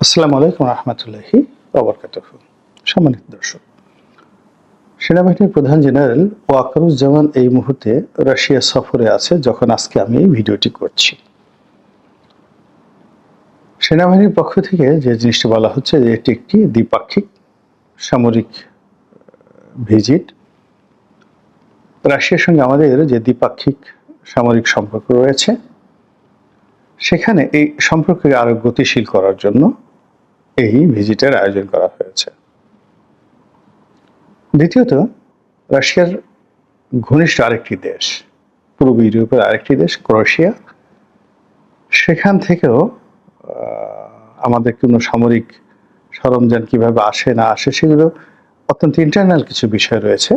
আসসালামু আলাইকুম রহমতুল্লাহি ওবরকাতুহু। সম্মানিত দর্শক, সেনাবাহিনীর প্রধান জেনারেল ওয়াকারুজ্জামান এই মুহূর্তে রাশিয়া সফরে আছে যখন আজকে আমি এই ভিডিওটি করছি। সেনাবাহিনীর পক্ষ থেকে যে জিনিসটি বলা হচ্ছে যে এটি একটি দ্বিপাক্ষিক সামরিক ভিজিট। রাশিয়ার সঙ্গে আমাদের যে দ্বিপাক্ষিক সামরিক সম্পর্ক রয়েছে সেখানে এই সম্পর্ককে আরো গতিশীল করার জন্য এই ভিজিটের আয়োজন করা হয়েছে। দ্বিতীয়ত, রাশিয়ার ঘনিষ্ঠ আরেকটি দেশ, পূর্ব ইউরোপের আরেকটি দেশ ক্রোয়েশিয়া, সেখান থেকেও আমাদের কোনো সামরিক সরঞ্জাম কিভাবে আসে না আসে সেগুলো অত্যন্ত ইন্টারনাল কিছু বিষয় রয়েছে।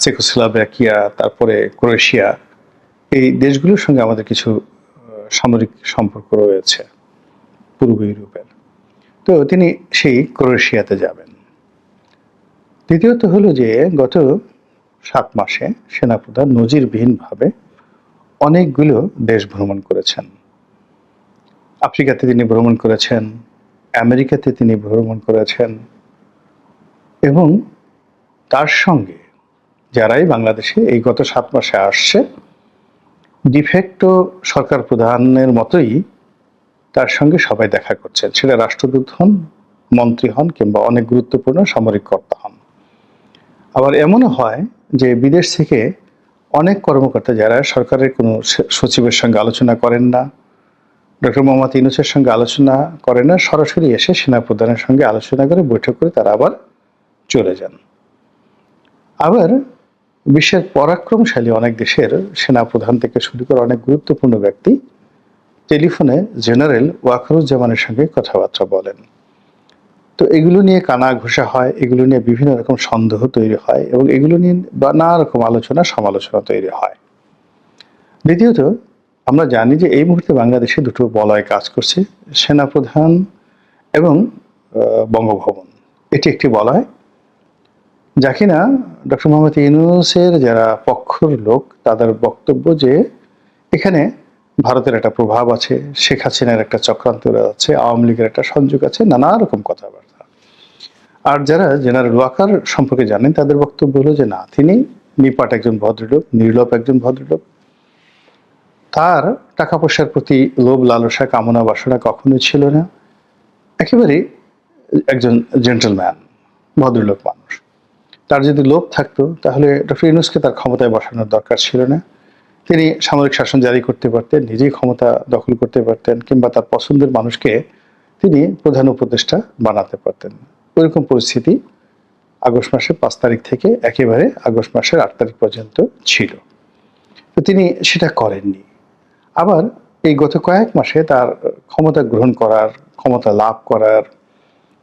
চেকোস্লোভাকিয়া, তারপরে ক্রোয়েশিয়া, এই দেশগুলোর সঙ্গে আমাদের কিছু সামরিক সম্পর্ক রয়েছে পূর্ব ইউরোপের। তো তিনি সেই ক্রোয়েশিয়াতে যাবেন। দ্বিতীয়ত হলো যে গত 7 মাসে সেনাপ্রধান নজিরবিহীনভাবে অনেকগুলো দেশ ভ্রমণ করেছেন। আফ্রিকাতে তিনি ভ্রমণ করেছেন, আমেরিকাতে তিনি ভ্রমণ করেছেন, এবং তার সঙ্গে যারাই বাংলাদেশে এই গত 7 মাসে আসছে ডিফেক্টো সরকার প্রধানের মতোই তার সঙ্গে সবাই দেখা করছেন, সেটা রাষ্ট্রদূত হন, মন্ত্রী হন, কিংবা অনেক গুরুত্বপূর্ণ সামরিক কর্তা হন। আবার এমনও হয় যে বিদেশ থেকে অনেক কর্মকর্তা যারা সরকারের কোনো সচিবের সঙ্গে আলোচনা করেন না, ডক্টর মোহাম্মদ ইউনূসের সঙ্গে আলোচনা করেন না, সরাসরি এসে সেনাপ্রধানের সঙ্গে আলোচনা করে বৈঠক করে তারা আবার চলে যান। আবার বিশ্বের পরাক্রমশালী অনেক দেশের সেনাপ্রধান থেকে শুরু করে অনেক গুরুত্বপূর্ণ ব্যক্তি টেলিফোনে জেনারেল ওয়াকারুজ্জামানের সঙ্গে কথাবার্তা বলেন। তো এগুলো নিয়ে কানা ঘুষা হয়, এগুলো নিয়ে বিভিন্ন রকম সন্দেহ তৈরি হয়, এবং এগুলো নিয়ে নানা রকম আলোচনা সমালোচনা তৈরি হয়। দ্বিতীয়ত, আমরা জানি যে এই মুহূর্তে বাংলাদেশে দুটো বলয় কাজ করছে, সেনাপ্রধান এবং বঙ্গভবন। এটি একটি বলয় যা কিনা ডক্টর মোহাম্মদ ইউনূসের যারা পক্ষর লোক তাদের বক্তব্য যে এখানে ভারতের একটা প্রভাব আছে, শেখ হাসিনার একটা চক্রান্ত আছে, আওয়ামী লীগের একটা সংযোগ আছে, নানা রকম কথাবার্তা। আর যারা জেনারেল ওয়াকার সম্পর্কে জানেন তাদের বক্তব্য হলো যে না, তিনি নিপাট একজন ভদ্রলোক, নির্লোভ একজন ভদ্রলোক, তার টাকা পয়সার প্রতি লোভ লালসা কামনা বাসনা কখনোই ছিল না, একেবারেই একজন জেন্টলম্যান, ভদ্রলোক মানুষ। তার যদি লোভ থাকতো তাহলে ডক্টর ইউনূসকে তার ক্ষমতায় বসানোর দরকার ছিল না। তিনি সামরিক শাসন জারি করতে পারতেন, নিজেই ক্ষমতা দখল করতে পারতেন, কিংবা তার পছন্দের মানুষকে তিনি প্রধান উপদেষ্টা বানাতে পারতেন। ওইরকম পরিস্থিতি আগস্ট মাসের 5 তারিখ থেকে একেবারে আগস্ট মাসের 8 তারিখ পর্যন্ত ছিল। তো তিনি সেটা করেননি। আবার এই গত কয়েক মাসে তার ক্ষমতা গ্রহণ করার, ক্ষমতা লাভ করার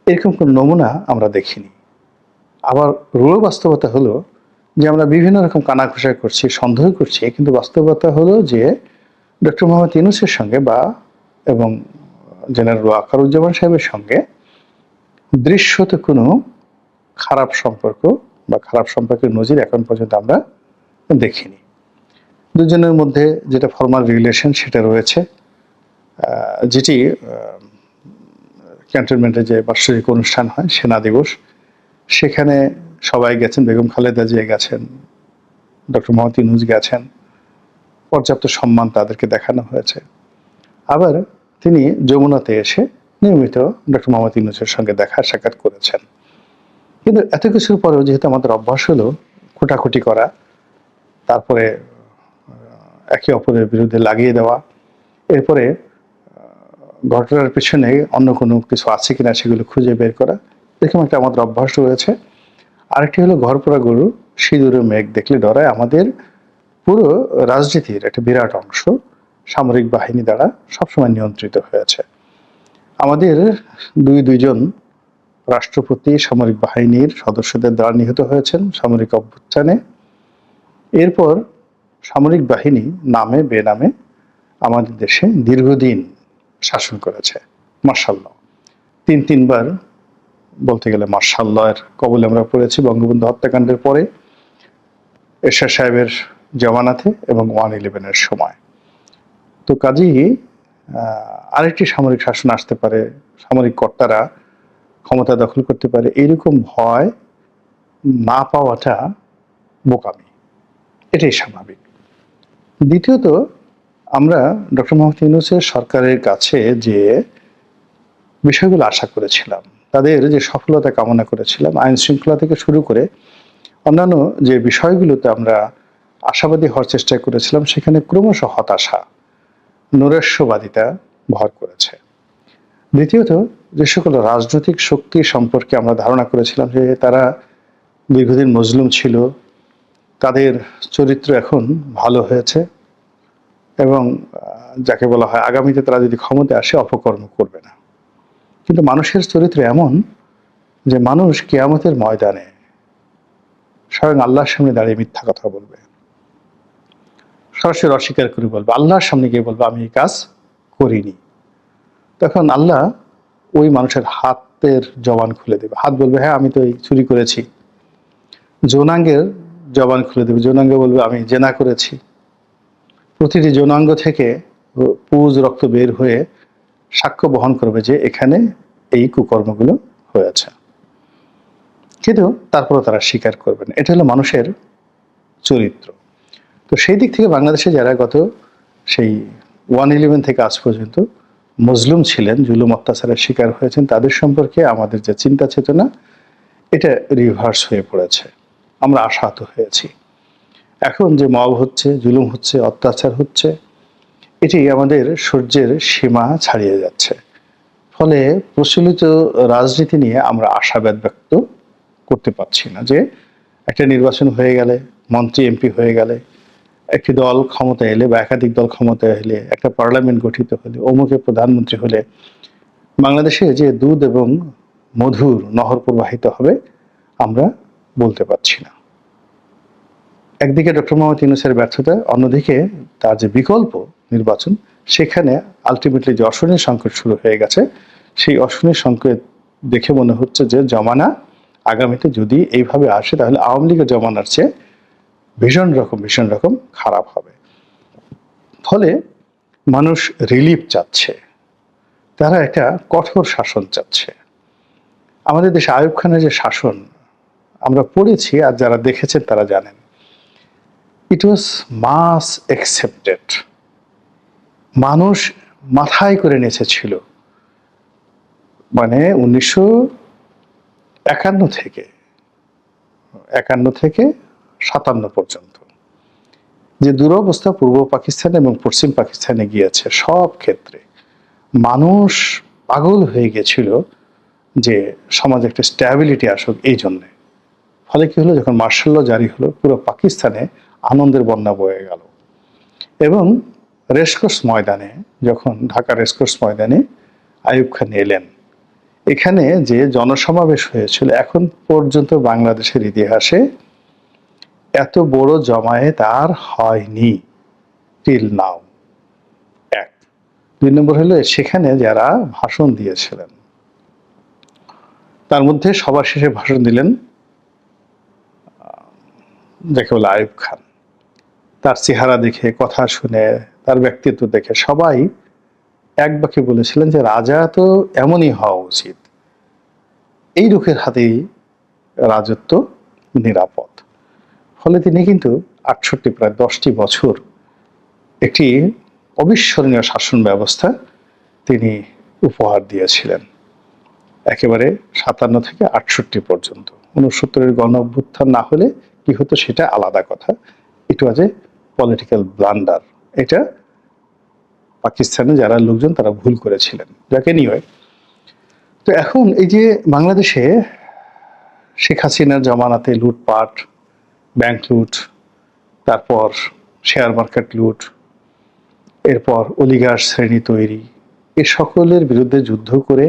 এরকম কোন নমুনা আমরা দেখিনি। আবার রূঢ় বাস্তবতা হলো যে আমরা বিভিন্ন রকম কানাঘুষা করছি, সন্দেহ করছি, কিন্তু বাস্তবতা হলো যে ডক্টর মোহাম্মদ ইউনূসের সঙ্গে এবং জেনারেল ওয়াকারুজ্জামান সাহেবের সঙ্গে দৃশ্যত কোনো খারাপ সম্পর্ক বা খারাপ সম্পর্কের নজির এখন পর্যন্ত আমরা দেখিনি। দুজনের মধ্যে যেটা ফর্মাল রিলেশন সেটা রয়েছে, যেটি ক্যান্টনমেন্টে যে বার্ষিক অনুষ্ঠান হয় সেনা দিবস, সেখানে সবাই গেছেন, বেগম খালেদা জিয়া গেছেন, ডক্টর মোহাম্মদ ইউনূস গেছেন, পর্যাপ্ত সম্মান তাদেরকে দেখানো হয়েছে। আবার তিনি যমুনাতে এসে নিয়মিত ডক্টর মোহাম্মদ ইউনূসের সঙ্গে দেখা সাক্ষাৎ করেছেন। কিন্তু এত কিছুর পরেও যেহেতু আমাদের অভ্যাস হলো খুঁটাখুটি করা, তারপরে একে অপরের বিরুদ্ধে লাগিয়ে দেওয়া, এরপরে ঘটনার পিছনে অন্য কোনো কিছু আছে কিনা সেগুলো খুঁজে বের করা, এরকম একটা আমাদের অভ্যাস রয়েছে। আরেকটি হলো ঘরপোড়া গরু সিঁদুরে মেঘ দেখলে ডরায়। আমাদের পুরো রাজনীতির একটা বিরাট অংশ সামরিক বাহিনী দ্বারা সবসময় নিয়ন্ত্রিত হয়েছে। আমাদের দুইজন রাষ্ট্রপতি সামরিক বাহিনীর সদস্যদের দ্বারা নিহত হয়েছেন সামরিক অভ্যুত্থানে। এরপর সামরিক বাহিনী নামে বেনামে আমাদের দেশে দীর্ঘদিন শাসন করেছে। মার্শাল্লাহ, তিনবার বলতে গেলে মার্শাল্লাহের কবলে আমরা পড়েছি বঙ্গবন্ধু হত্যাকাণ্ডের পরে, এরশাদ সাহেবের জমানাতে এবং 1/11-এর সময়। তো কাজেই আরেকটি সামরিক শাসন আসতে পারে, সামরিক কর্তারা ক্ষমতা দখল করতে পারে, এইরকম ভয় না পাওয়াটা বোকামি, এটাই স্বাভাবিক। দ্বিতীয়ত, আমরা ডক্টর মোহাম্মদ ইউনূসের সরকারের কাছে যে বিষয়গুলো আশা করেছিলাম, তাদের যে সফলতা কামনা করেছিলাম, আইন শৃঙ্খলা থেকে শুরু করে অন্যান্য যে বিষয়গুলোতে আমরা আশাবাদী হওয়ার চেষ্টা করেছিলাম, সেখানে ক্রমশ হতাশা, নৈরাশ্যবাদিতা ভর করেছে। দ্বিতীয়ত, যে সকল রাজনৈতিক শক্তি সম্পর্কে আমরা ধারণা করেছিলাম যে তারা দীর্ঘদিন মজলুম ছিল, তাদের চরিত্র এখন ভালো হয়েছে এবং যাকে বলা হয় আগামীতে তারা যদি ক্ষমতায় আসে অপকর্ম করবে না। কিন্তু মানুষের চরিত্র এমন যে মানুষ কিয়ামতের ময়দানে স্বয়ং আল্লাহর সামনে দাঁড়িয়ে মিথ্যা কথা বলবে, সরাসরি অস্বীকার করে বলবে, আল্লাহর সামনে গিয়ে বলবে আমি এই কাজ করিনি। তখন আল্লাহ ওই মানুষের হাতের জবান খুলে দেবে, হাত বলবে হ্যাঁ আমি তো এই চুরি করেছি। যৌনাঙ্গের জবান খুলে দেবে, যৌনাঙ্গ বলবে আমি জেনা করেছি। প্রতিটি যৌনাঙ্গ থেকে পুজ রক্ত বের হয়ে সাক্ষ্য বহন করবে যে এখানে এই কুকর্মগুলো হয়েছে, কিন্তু তারপরও তারা স্বীকার করবে না। এটা হলো মানুষের চরিত্র। তো সেই দিক থেকে বাংলাদেশে যারা গত সেই 1/11 থেকে আজ পর্যন্ত মজলুম ছিলেন, জুলুম অত্যাচারের শিকার হয়েছেন, তাদের সম্পর্কে আমাদের যে চিন্তা চেতনা, এটা রিভার্স হয়ে পড়েছে। আমরা আশাহত হয়েছি। এখন যে মব হচ্ছে, জুলুম হচ্ছে, অত্যাচার হচ্ছে, এটি আমাদের সহ্যের সীমা ছাড়িয়ে যাচ্ছে। ফলে প্রচলিত রাজনীতি নিয়ে আমরা আশাবাদ ব্যক্ত করতে পারছি না যে একটা নির্বাচন হয়ে গেলে, মন্ত্রী এমপি হয়ে গেলে, একটি দল ক্ষমতা এলে বা একাধিক দল ক্ষমতা এলে, একটা পার্লামেন্ট গঠিত হলে, অমুকে প্রধানমন্ত্রী হলে বাংলাদেশে যে দুধ এবং মধুর নহর প্রবাহিত হবে আমরা বলতে পারছি না। একদিকে ডক্টর মোহাম্মদ ইউনূসের ব্যর্থতা, অন্যদিকে তার যে বিকল্প নির্বাচন, সেখানে আলটিমেটলি যে অশনি সংকট শুরু হয়ে গেছে, সেই অশনি সংকট দেখে মনে হচ্ছে যে জমানা আগামীতে যদি এইভাবে আসে তাহলে আওয়ামী লীগের জমানার চেয়ে ভীষণ রকম খারাপ হবে। ফলে মানুষ রিলিফ চাচ্ছে, তারা একটা কঠোর শাসন চাচ্ছে। আমাদের দেশে আইয়ুব খানের যে শাসন আমরা পড়েছি আর যারা দেখেছেন তারা জানেন, ইট ওয়াজ মাস অ্যাকসেপ্টেড। মানুষ মাথায় করে নেচেছিল। মানে 1951 থেকে 57 পর্যন্ত যে দুরবস্থা পূর্ব পাকিস্তান এবং পশ্চিম পাকিস্তানে গিয়েছে, সব ক্ষেত্রে মানুষ পাগল হয়ে গেছিল যে সমাজে একটা স্ট্যাবিলিটি আসুক এই জন্যে। ফলে কি হলো, যখন মার্শাল ল জারি হলো পুরো পাকিস্তানে আনন্দের বন্যা বয়ে গেল। এবং রেসকোর্স ময়দানে, যখন ঢাকা রেসকোর্স ময়দানে আইয়ুব খান এলেন, এখানে যে জনসমাবেশ হয়েছিল এখন পর্যন্ত বাংলাদেশের ইতিহাসে এত বড় জমায়েত আর হয়নি টিল নাও। এক। 2 নম্বর হলো সেখানে যারা ভাষণ দিয়েছিলেন তার মধ্যে সবার শেষে ভাষণ দিলেন যাকে বলে আইয়ুব খান। তার চেহারা দেখে, কথা শুনে, তার ব্যক্তিত্ব দেখে সবাই এক বাক্যে বলেছিলেন যে রাজা তো এমনই হওয়া উচিত, এই লোকের হাতেই রাজত্ব নিরাপদ। ফলে তিনি কিন্তু 68 প্রায় 10টি বছর একটি অবিস্মরণীয় শাসন ব্যবস্থা তিনি উপহার দিয়েছিলেন, একেবারে 57 থেকে 68 পর্যন্ত। 69-এর গণ অভ্যুত্থান না হলে কি হতো সেটা আলাদা কথা। ইট ওয়াজ এ পলিটিক্যাল ব্লান্ডার। এটা পাকিস্তানে যারা লোকজন তারা ভুল করেছিলেন, যাকে নিয়ে। তো এখন এই যে বাংলাদেশে শেখ হাসিনার জমানাতে লুটপাট, ব্যাংক লুট, তারপর শেয়ার মার্কেট লুট, এরপর অলিগার শ্রেণী তৈরি, এ সকলের বিরুদ্ধে যুদ্ধ করে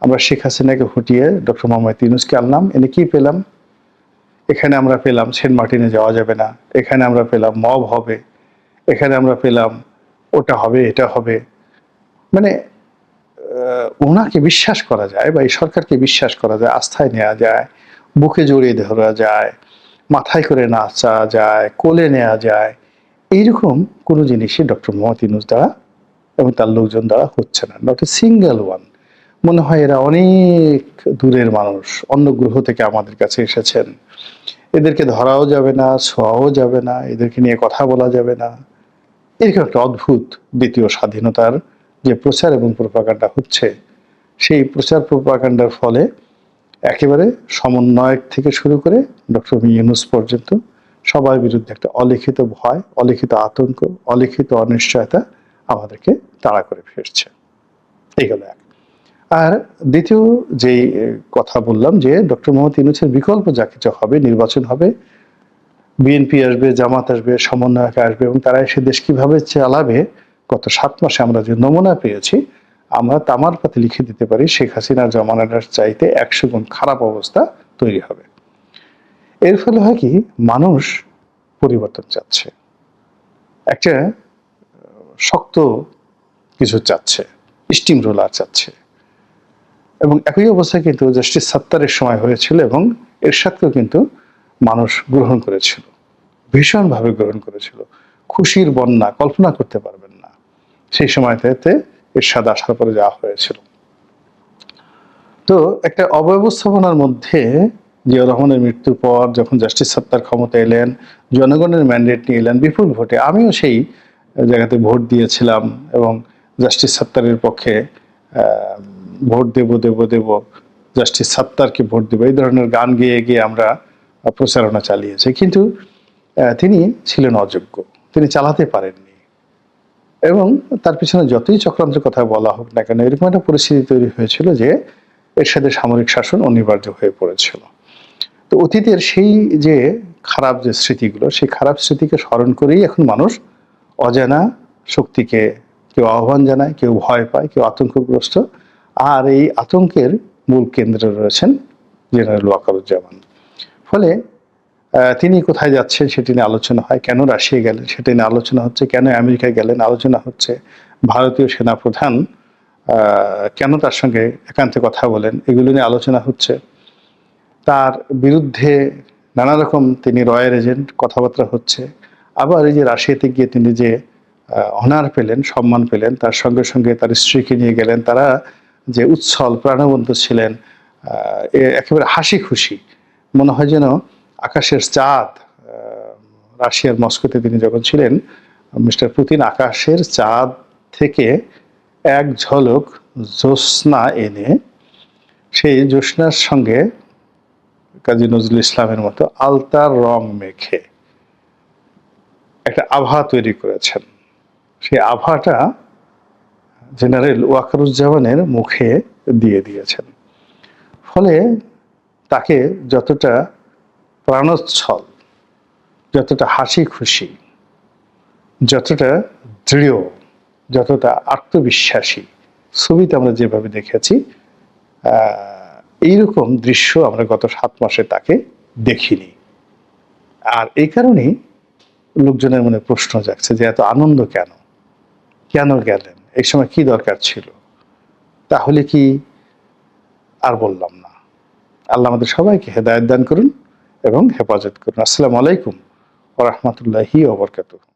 আমরা শেখ হাসিনাকে হটিয়ে ডক্টর মোহাম্মদ ইউনূসকে আনলাম। এনে কি পেলাম? এখানে আমরা পেলাম সেন্ট মার্টিনে যাওয়া যাবে না, এখানে আমরা পেলাম মব হবে, এখানে আমরা পেলাম ওটা হবে এটা হবে। মানে ওনাকে বিশ্বাস করা যায় বা এই সরকারকে বিশ্বাস করা যায়, আস্থায় নেওয়া যায়, বুকে জড়িয়ে ধরা যায়, মাথায় করে নাচা যায়, কোলে নেওয়া যায়, এইরকম কোনো জিনিসই ডক্টর মোহাম্মদ ইউনূস দ্বারা এবং তার লোকজন দ্বারা হচ্ছে না, নট এ সিঙ্গেল ওয়ান। মনে হয় এরা অনেক দূরের মানুষ, অন্য গ্রহ থেকে আমাদের কাছে এসেছেন, এদেরকে ধরাও যাবে না, ছোঁয়াও যাবে না, এদেরকে নিয়ে কথা বলা যাবে না। এরকম একটা অদ্ভুত দ্বিতীয় স্বাধীনতার যে প্রচার এবং প্রোপাগান্ডা হচ্ছে, সেই প্রচার প্রোপাগান্ডার ফলে একেবারে সমন্বয়ক থেকে শুরু করে ডক্টর ইউনূস পর্যন্ত সবার বিরুদ্ধে একটা অলিখিত ভয়, অলিখিত আতঙ্ক, অলিখিত অনিশ্চয়তা আমাদেরকে তাড়া করে ফিরছে। এই হলো এক। আর দ্বিতীয় যেই কথা বললাম যে ডক্টর মোহাম্মদ ইউনূসের বিকল্প যা কিছু হবে, নির্বাচন হবে, বিএনপি আসবে, জামাত আসবে, সমন্বয়ক আসবে এবং তারা এসে দেশ কিভাবে চালাবে, গত 7 মাসে আমরা যে নমুনা পেয়েছি, আমরা তামার পাতে লিখে দিতে পারি শেখ হাসিনার জমানাটার চাইতে 100 গুণ খারাপ অবস্থা তৈরি হবে। এর ফলে হয় কি, মানুষ পরিবর্তন চাচ্ছে, একটা শক্ত কিছু চাচ্ছে, স্টিম রোলার চাচ্ছে। এবং একই অবস্থা কিন্তু জাস্টিস সাত্তারের সময় হয়েছিল এবং এরশাদকেও কিন্তু মানুষ গ্রহণ করেছিল, ভীষণভাবে গ্রহণ করেছিল। খুশির বন্যা কল্পনা করতে পারবেন না সেই সময়টাতে এরশাদ আসার পরে যা হয়েছিল। তো একটা অব্যবস্থাপনার মধ্যে জিয়াউর রহমানের মৃত্যুর পর যখন জাস্টিস সাত্তার ক্ষমতা এলেন, জনগণের ম্যান্ডেট নিয়ে এলেন বিপুল ভোটে, আমিও সেই জায়গাতে ভোট দিয়েছিলাম এবং জাস্টিস সাত্তারের পক্ষে ভোট দেব দেব দেব, জাস্টিস সাত্তারকে ভোট দেব, এই ধরনের গান গেয়ে গিয়ে আমরা প্রচারণা চালিয়েছি। কিন্তু তিনি ছিলেন অযোগ্য, তিনি চালাতে পারেননি এবং তার পিছনে যতই চক্রান্তের কথা বলা হোক না কেন, এরকম একটা পরিস্থিতি তৈরি হয়েছিল যে এরশাদের সামরিক শাসন অনিবার্য হয়ে পড়েছিল। তো অতীতের সেই যে খারাপ যে স্মৃতিগুলো, সেই খারাপ স্মৃতিকে স্মরণ করেই এখন মানুষ অজানা শক্তিকে কেউ আহ্বান জানায়, কেউ ভয় পায়, কেউ আতঙ্কগ্রস্ত। আর এই আতঙ্কের মূল কেন্দ্রে রয়েছেন জেনারেল ওয়াকারুজ্জামান। ফলে তিনি কোথায় যাচ্ছেন সেটি নিয়ে আলোচনা হয়, কেন রাশিয়া গেলেন সেটি নিয়ে আলোচনা হচ্ছে, কেন আমেরিকা গেলেন আলোচনা হচ্ছে, ভারতীয় সেনাপ্রধান কেন তার সঙ্গে একান্তে কথা বলেন এগুলো নিয়ে আলোচনা হচ্ছে। তার বিরুদ্ধে নানা রকম তিনি রয়্যাল এজেন্ট কথাবার্তা হচ্ছে। আবার এই যে রাশিয়াতে গিয়ে তিনি যে অনার পেলেন, সম্মান পেলেন, তার সঙ্গে সঙ্গে তার স্ত্রীকে নিয়ে গেলেন, তারা যে উচ্ছল প্রাণবন্ত ছিলেন, একেবারে হাসি খুশি, মনে হয় যেন আকাশের চাঁদ। রাশিয়ার মস্কোতে তিনি যখন ছিলেন, মিস্টার পুতিন আকাশের চাঁদ থেকে এক ঝলক জ্যোৎস্না এনে সেই জ্যোৎস্নার সঙ্গে কাজী নজরুল ইসলামের মতো আলতার রং মেখে একটা আভা তৈরি করেছেন। সেই আভাটা জেনারেল ওয়াকারুজ্জামানের মুখে দিয়ে দিয়েছেন। ফলে তাকে যতটা প্রাণোচ্ছল, যতটা হাসি খুশি, যতটা দৃঢ়, যতটা আত্মবিশ্বাসী ছবিতে আমরা যেভাবে দেখেছি, এইরকম দৃশ্য আমরা গত 7 মাসে তাকে দেখিনি। আর এই কারণেই লোকজনের মনে প্রশ্ন জাগছে যে এত আনন্দ কেন, কেন গেলেন, এই সময় কি দরকার ছিল? তাহলে কি আর বললাম না। আল্লাহ আমাদের সবাইকে হেদায়েত দান করুন এবং হেফাজত করুন। আসসালামু আলাইকুম ওয়া রাহমাতুল্লাহি ওয়া বারাকাতুহু।